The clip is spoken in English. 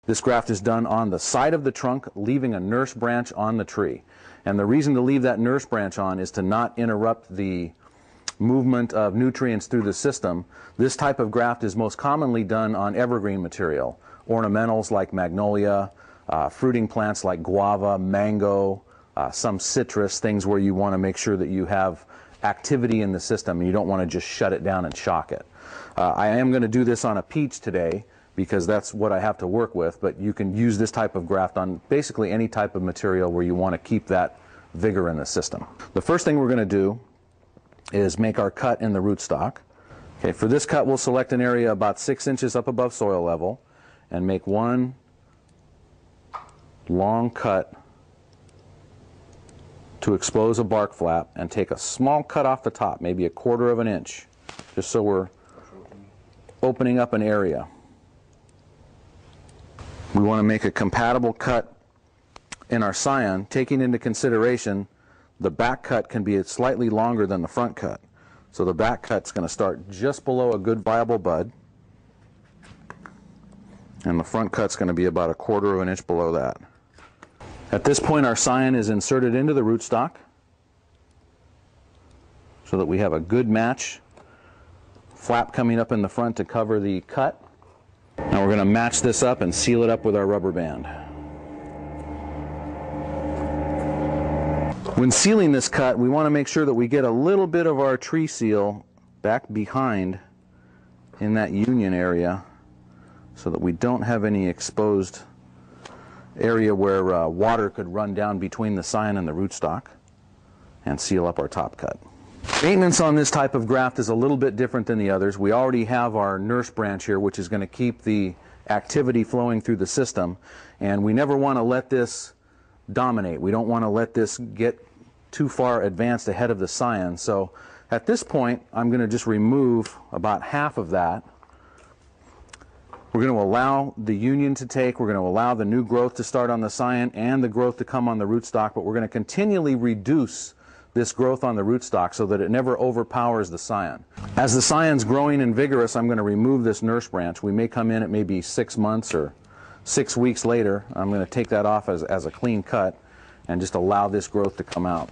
This graft is done on the side of the trunk, leaving a nurse branch on the tree. And the reason to leave that nurse branch on is to not interrupt the movement of nutrients through the system. This type of graft is most commonly done on evergreen material, ornamentals like magnolia, fruiting plants like guava, mango, some citrus, things where you want to make sure that you have activity in the system and you don't want to just shut it down and shock it. I am going to do this on a peach today because that's what I have to work with, but you can use this type of graft on basically any type of material where you want to keep that vigor in the system. The first thing we're going to do is make our cut in the rootstock. Okay, for this cut we'll select an area about 6 inches up above soil level and make one long cut to expose a bark flap and take a small cut off the top, maybe 1/4 of an inch, just so we're opening up an area. We want to make a compatible cut in our scion, taking into consideration the back cut can be slightly longer than the front cut. So the back cut's going to start just below a good viable bud, and the front cut's going to be about 1/4 of an inch below that. At this point our scion is inserted into the rootstock so that we have a good match, flap coming up in the front to cover the cut. Now we're going to match this up and seal it up with our rubber band. When sealing this cut, we want to make sure that we get a little bit of our tree seal back behind in that union area so that we don't have any exposed area where water could run down between the scion and the rootstock, and seal up our top cut. Maintenance on this type of graft is a little bit different than the others. We already have our nurse branch here, which is going to keep the activity flowing through the system, and we never want to let this dominate. We don't want to let this get too far advanced ahead of the scion. So at this point I'm going to just remove about half of that. We're going to allow the union to take, we're going to allow the new growth to start on the scion and the growth to come on the rootstock, but we're going to continually reduce this growth on the rootstock so that it never overpowers the scion. As the scion's growing and vigorous, I'm going to remove this nurse branch. We may come in at maybe 6 months or 6 weeks later. I'm going to take that off as a clean cut and just allow this growth to come out.